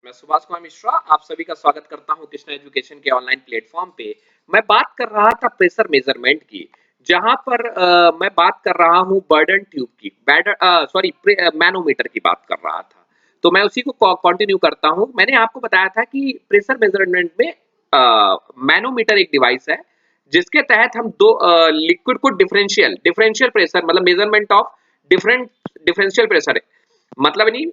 मैं सुभाष कुमार मिश्रा आप सभी का स्वागत करता हूं कृष्णा एजुकेशन के ऑनलाइन प्लेटफॉर्म पे। मैं बात कर रहा था प्रेशर मेजरमेंट की, जहां पर मैं बात कर रहा हूं बर्डन ट्यूब की, सॉरी मैनोमीटर की बात कर रहा था। तो मैं उसी को कंटिन्यू करता हूं। मैंने आपको बताया था कि प्रेशर मेजरमेंट में मैनोमीटर एक डिवाइस है जिसके तहत हम दो लिक्विड को डिफरेंशियल प्रेशर मतलब measurement of different differential pressure, मतलब नहीं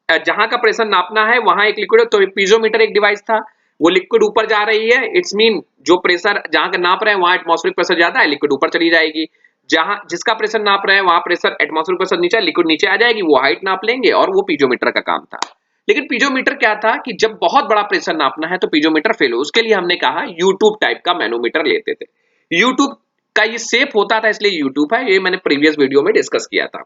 जहां का प्रेशर नापना है वहां एक लिक्विड, तो पीजोमीटर एक डिवाइस था। वो लिक्विड ऊपर जा रही है, इट्स मीन जो प्रेशर जहां का नाप रहे हैं वहां एटमॉस्फेरिक प्रेशर ज्यादा है, लिक्विड ऊपर चली जाएगी। जहां जिसका प्रेशर नाप रहे हैं वहां प्रेशर एटमॉस्फेरिक प्रेशर नीचे, लिक्विड नीचे आ जाएगी। वो हाइट नाप लेंगे और वो पीजोमीटर का काम था। लेकिन पीजोमीटर क्या था कि जब बहुत बड़ा प्रेशर नापना है तो पीजोमीटर फेल हो, उसके लिए हमने कहा यूट्यूब टाइप का मैनोमीटर लेते थे। यूट्यूब का ये शेप होता था इसलिए यूट्यूब है, ये मैंने प्रीवियस वीडियो में डिस्कस किया था।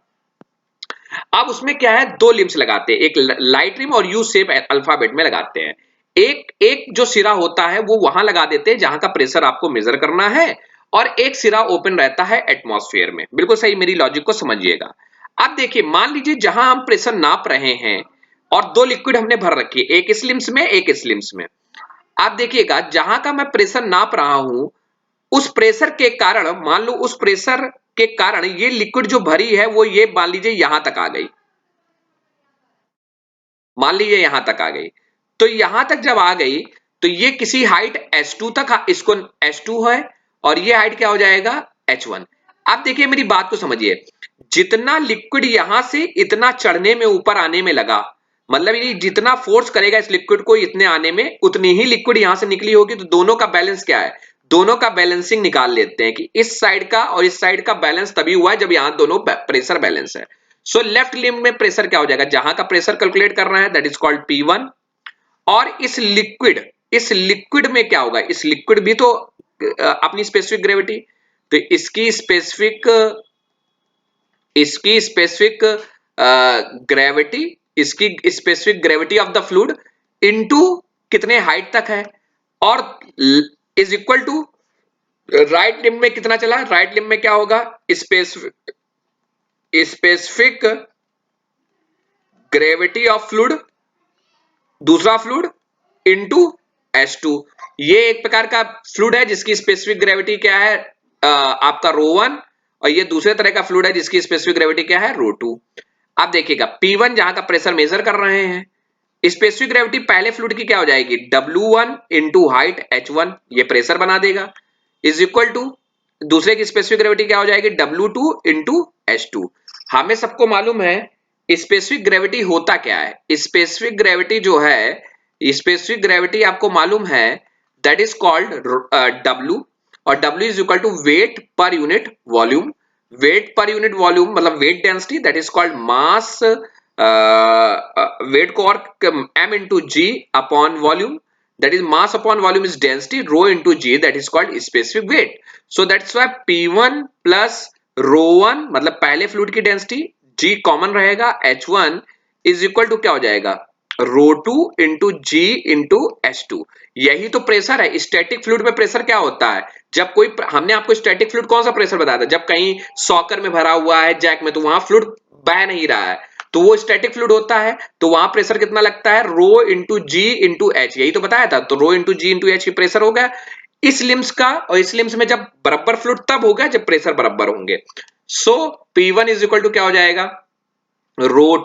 अब उसमें क्या है, दो लिम्स लगाते हैं, एक लाइट रिम और यू शेप अल्फाबेट में लगाते हैं। एक एक जो सिरा होता है वो वहां लगा देते हैं जहां का प्रेशर आपको मेजर करना है, और एक सिरा ओपन रहता है एटमॉस्फेयर में। बिल्कुल सही, मेरी लॉजिक को समझिएगा। अब देखिए, मान लीजिए जहां हम प्रेशर नाप रहे हैं और दो लिक्विड हमने भर रखी है, एक इस लिम्स में एक इस लिम्स में। आप देखिएगा जहां का मैं प्रेशर नाप रहा हूं उस प्रेशर के कारण, मान लो उस प्रेशर के कारण ये लिक्विड जो भरी है वो ये मान लीजिए यहां तक आ गई, मान लीजिए यहां तक आ गई। तो यहां तक जब आ गई तो ये किसी हाइट h2 तक, इसको h2 है, और ये हाइट क्या हो जाएगा h1। अब देखिए मेरी बात को समझिए, जितना लिक्विड यहां से इतना चढ़ने में ऊपर आने में लगा, मतलब ये जितना फोर्स करेगा इस लिक्विड को इतने आने में, उतनी ही लिक्विड यहां से निकली होगी। तो दोनों का बैलेंस क्या है, दोनों का बैलेंसिंग निकाल लेते हैं कि इस साइड का और इस साइड का बैलेंस तभी हुआ है जब यहां दोनों प्रेशर बैलेंस है। सो लेफ्ट लिम्ब में प्रेशर क्या हो जाएगा, जहां का प्रेशर कैलकुलेट कर रहे हैं दैट इज कॉल्ड P1। और इस लिक्विड में क्या होगा, इस लिक्विड भी तो अपनी स्पेसिफिक ग्रेविटी, तो इसकी स्पेसिफिक ग्रेविटी, इसकी specific gravity of the fluid into कितने हाइट तक है, और is equal to right limb में कितना चला, राइट लिम्ब में क्या होगा, स्पेसिफिक ग्रेविटी ऑफ फ्लूइड, दूसरा फ्लूइड इनटू H2। ये एक प्रकार का फ्लूइड है जिसकी स्पेसिफिक ग्रेविटी क्या है, आपका ρ1, और ये दूसरे तरह का फ्लूइड है जिसकी स्पेसिफिक ग्रेविटी क्या है, ρ2। आप देखिएगा P1 जहां का प्रेशर मेजर कर रहे हैं, स्पेसिफिक ग्रेविटी पहले फ्लूइड की क्या हो जाएगी, W1 इंटू हाइट H1, ये प्रेशर बना देगा, इज इक्वल टू दूसरे की स्पेसिफिक ग्रेविटी क्या हो जाएगी, W2 इंटू H2। हमें सबको मालूम है स्पेसिफिक ग्रेविटी होता क्या है। स्पेसिफिक ग्रेविटी जो है, स्पेसिफिक ग्रेविटी आपको मालूम है दैट इज कॉल्ड W, और W is equal to weight per unit volume. Weight per unit volume मतलब weight density, that is called mass, weight को और m into g upon volume, that is mass upon volume is density, rho into g, that is called specific weight. So that's why P1 plus rho1 मतलब पहले fluid की density, g common रहेगा, H1 is equal to क्या हो जाएगा, ρ2 into g into H2। यही तो pressure है। स्टैटिक फ्लूइड में प्रेशर क्या होता है, जब कोई, हमने आपको स्टैटिक फ्लूइड कौन सा प्रेशर बताया था, जब कहीं सॉकर में भरा हुआ है जैक में, तो वहां फ्लूइड बह नहीं रहा है, तो वो स्टैटिक फ्लूइड होता है, तो वहां प्रेशर कितना लगता है, rho into g into H, यही तो बताया था। तो rho into g into H pressure हो गया इस लिम्स का, और इस लिम्स में जब बराबर फ्लूइड तब होगा जब प्रेशर बराबर होंगे। सो P1 इज इक्वल टू क्या हो जाएगा, rho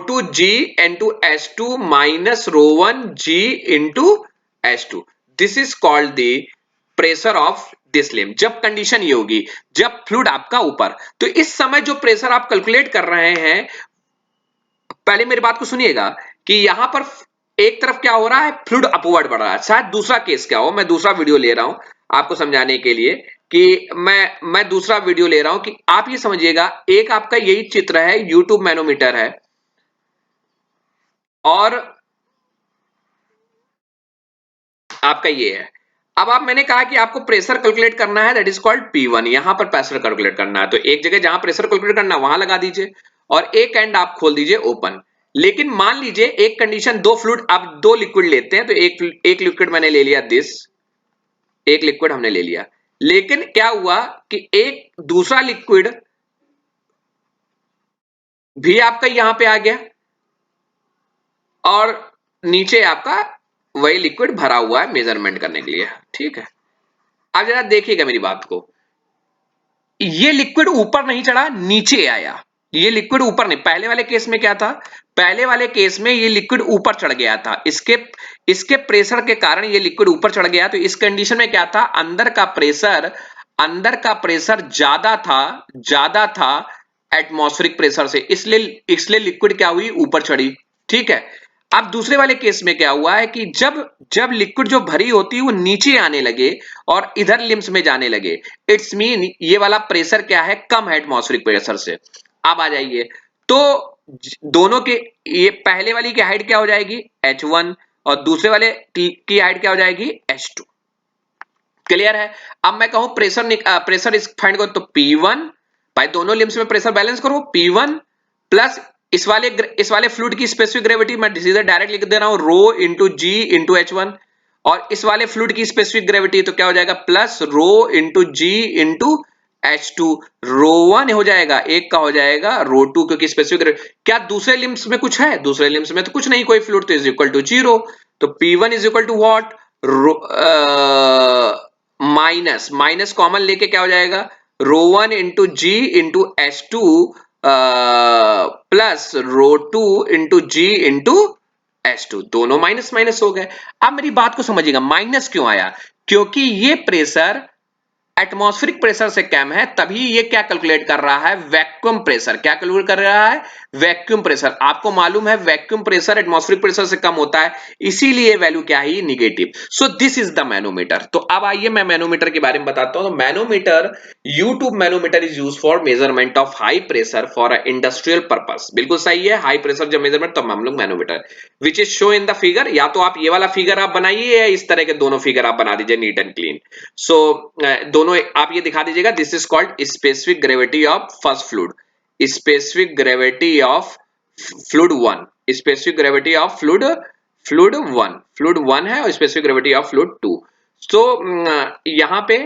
two g into H2 minus रो1 g into H2। This is called the pressure of this limb. जब कंडीशन ये होगी जब फ्लूइड आपका ऊपर, तो इस समय जो प्रेशर आप कैलकुलेट कर रहे हैं, पहले मेरी बात को सुनिएगा कि यहां पर एक तरफ क्या हो रहा है, फ्लूइड अपवर्ड बढ़ रहा है। शायद दूसरा केस क्या हो, मैं दूसरा वीडियो ले रहा हूं आपको समझाने के लिए, कि मैं दूसरा वीडियो ले रहा हूं कि आप ये समझिएगा। एक आपका यही चित्र है, यूट्यूब मैनोमीटर है, और आपका ये है। अब आप, मैंने कहा कि आपको प्रेशर कैलकुलेट करना है, दैट इज कॉल्ड P1। यहां पर प्रेशर कैलकुलेट करना है, तो एक जगह जहां प्रेशर कैलकुलेट करना है वहां लगा दीजिए, और एक एंड आप खोल दीजिए ओपन। लेकिन मान लीजिए एक कंडीशन, दो फ्लूइड, आप दो लिक्विड लेते हैं, तो एक लिक्विड मैंने ले लिया दिस, एक लिक्विड हमने ले लिया, लेकिन क्या हुआ कि एक दूसरा लिक्विड भी आपका यहां पे आ गया, और नीचे आपका वही लिक्विड भरा हुआ है मेजरमेंट करने के लिए, ठीक है। अब जरा देखिएगा मेरी बात को, ये लिक्विड ऊपर नहीं चढ़ा, नीचे आया। ये लिक्विड ऊपर नहीं, पहले वाले केस में क्या था, पहले वाले केस में ये लिक्विड ऊपर चढ़ गया था, इसके प्रेशर के कारण ये लिक्विड ऊपर चढ़ गया। तो इस कंडीशन में क्या था, अंदर का प्रेशर ज्यादा था एटमॉस्फेरिक प्रेशर से, इसलिए लिक्विड क्या हुई, ऊपर चढ़ी, ठीक है। अब दूसरे वाले केस में क्या हुआ है कि जब लिक्विड जो भरी होती है वो नीचे आने लगे और इधर लिम्स में जाने लगे, इट्स मीन ये वाला प्रेशर क्या है, कम है एटमॉस्फेरिक प्रेशर से। अब आ जाइए, तो दोनों के, ये पहले वाली की हाइट क्या हो जाएगी, H1, और दूसरे वाले की हाइट क्या हो जाएगी, H2। क्लियर है। अब मैं कहूं प्रेशर इस फाइंड करो, तो P1, भाई दोनों लिम्स में प्रेशर बैलेंस करो, P1 प्लस इस वाले फ्लूइड की स्पेसिफिक ग्रेविटी मैं सीधे डायरेक्ट लिख दे रहा हूं, rho into g into H1, और इस वाले फ्लूइड की स्पेसिफिक ग्रेविटी तो क्या हो जाएगा, plus rho into g into H2, रो 1 हो जाएगा, एक का हो जाएगा रो 2, क्योंकि स्पेसिफिक ग्रेविटी। क्या दूसरे लिम्स में कुछ है, दूसरे लिम्स में तो कुछ नहीं, कोई फ्लूइड, तो इज इक्वल टू 0। तो P1 is equal to what, minus common लेके क्या हो जाएगा, rho 1 into g into H2 plus rho 2 into g into H2, दोनों माइनस माइनस हो गए। अब मेरी बात को समझिएगा, माइनस क्यों आया, क्योंकि ये प्रेशर एटमॉस्फेरिक प्रेशर से कम है, तभी ये क्या कैलकुलेट कर रहा है, वैक्यूम प्रेशर। क्या कैलकुलेट कर रहा है, वैक्यूम प्रेशर। आपको मालूम है वैक्यूम प्रेशर एटमॉस्फेरिक प्रेशर से कम होता है, इसीलिए वैल्यू क्या है, negative. So this is the manometer. तो अब आइए मैं मैनोमीटर के बारे में बताता हूं। तो manometer, U tube manometer is use for measurement of high pressure for industrial purpose. बिल्कुल सही है, हाई प्रेशर जब मेजरमेंट, तो हम लोग manometer, which is show in the figure. या तो आप ये वाला फिगर आप बनाइए, या इस तरह के दोनों फिगर आप बना दीजिए नीट एंड क्लीन। सो दोनों आप ये दिखा दीजिएगा, this is called specific gravity of first fluid, specific gravity of fluid 1, specific gravity of fluid 1 है, और स्पेसिफिक ग्रेविटी ऑफ फ्लूइड 2। सो यहाँ पे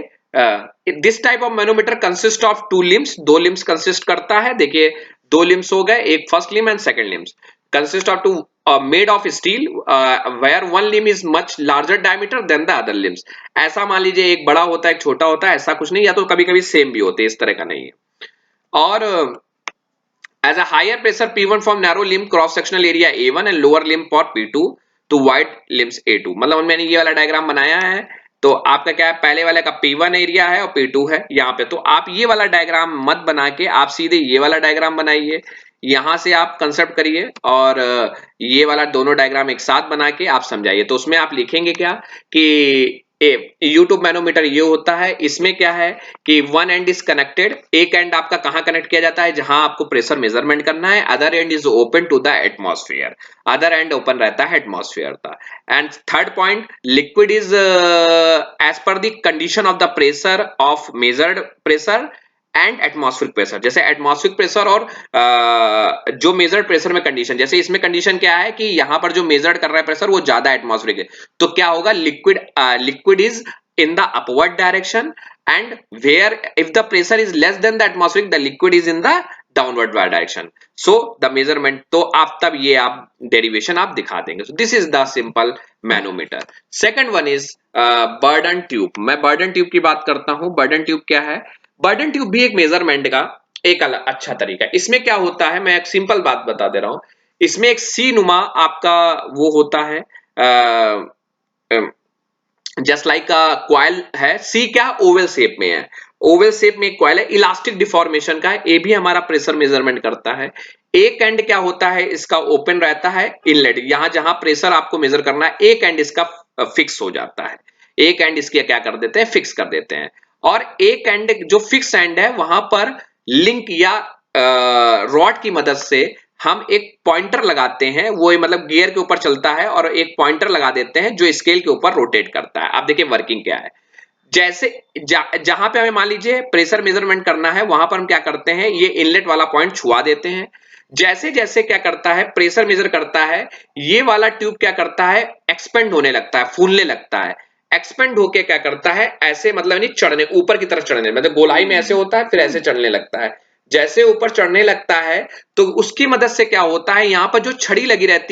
this type of manometer consist of 2 limbs, 2 limbs consist करता है। देखिए 2 लिम्स हो गए, एक first limb and second limbs, consist of 2 made of steel where one limb is much larger diameter than the other limbs। ऐसा मान लीजिए एक बड़ा होता है एक छोटा होता है, ऐसा कुछ नहीं, या तो कभी कभी सेम भी होते हैं, इस तरह का नहीं है। और as a higher pressure P1 from narrow limb cross sectional area A1 and lower limb for P2 to wide limbs A2। मतलब मैंने ये वाला डायग्राम बनाया है, तो आपका क्या है, पहले वाले का P1 एरिया है और P2 है यहाँ पे। तो आप ये वाला डायग्राम मत बना के आप सीधे ये वाला डायग्राम बनाइए, यहां से आप कंसेप्ट करिए, और ये वाला दोनों डायग्राम एक साथ बना के आप समझाइए। तो उसमें आप लिखेंगे क्या कि यूट्यूब मैनोमीटर ये होता है, इसमें क्या है कि वन एंड इज कनेक्टेड, एक एंड आपका कहां कनेक्ट किया जाता है, जहां आपको प्रेशर मेजरमेंट करना है, other end is open to the atmosphere, other end open रहता है एटमॉस्फेयर का। And third point, liquid is as per the condition of the pressure of measured pressure and atmospheric pressure. जैसे atmospheric pressure और जो measured pressure में condition, जैसे इसमें condition क्या है कि यहां पर जो मेजर्ड कर रहा है प्रेशर वो ज्यादा एटमॉस्फेरिक है, तो क्या होगा, liquid is in the upward direction, and where if the pressure is less than the atmospheric, the liquid is in the downward direction। so the measurement, तो आप तब ये आप derivation आप दिखा देंगे। so this is the simple manometer। second one is Bourdon tube। मैं Bourdon tube की बात करता हूं। Bourdon tube क्या है, Bourdon tube भी एक मेजरमेंट का एक अलग अच्छा तरीका है। इसमें क्या होता है, मैं एक सिंपल बात बता दे रहा हूं। इसमें एक सी नुमा आपका वो होता है, जस्ट लाइक क्वाइल है, सी क्या ओवल शेप में है, ओवल शेप में एक क्वाइल है, इलास्टिक डिफॉर्मेशन का है, ये भी हमारा प्रेशर मेजरमेंट करता है। एक एंड क्या होता है, इसका ओपन रहता है, इनलेट, यहां जहां प्रेशर आपको मेजर करना है, एक एंड इसका फिक्स हो जाता है, एक एंड इसके क्या कर देते हैं, फिक्स कर देते हैं। और एक एंड जो फिक्स एंड है वहां पर लिंक या रॉड की मदद से हम एक पॉइंटर लगाते हैं, वो मतलब गियर के ऊपर चलता है, और एक पॉइंटर लगा देते हैं जो स्केल के ऊपर रोटेट करता है। आप देखिए वर्किंग क्या है, जैसे जहां पे हमें मान लीजिए प्रेशर मेजरमेंट करना है, वहां पर हम क्या करते हैं, ये इनलेट वाला पॉइंट छुआ देते हैं। जैसे जैसे क्या करता है, प्रेशर मेजर करता है, ये वाला ट्यूब क्या करता है, एक्सपेंड होने लगता है, फूलने लगता है। एक्सपेंड होके क्या करता है, ऐसे मतलब नहीं चढ़ने, ऊपर की तरफ चढ़ने, मतलब गोलाई में ऐसे होता है, फिर ऐसे चढ़ने लगता है। जैसे ऊपर चढ़ने लगता है तो उसकी मदद से क्या होता है, यहां पर जो छड़ी लगी रहती है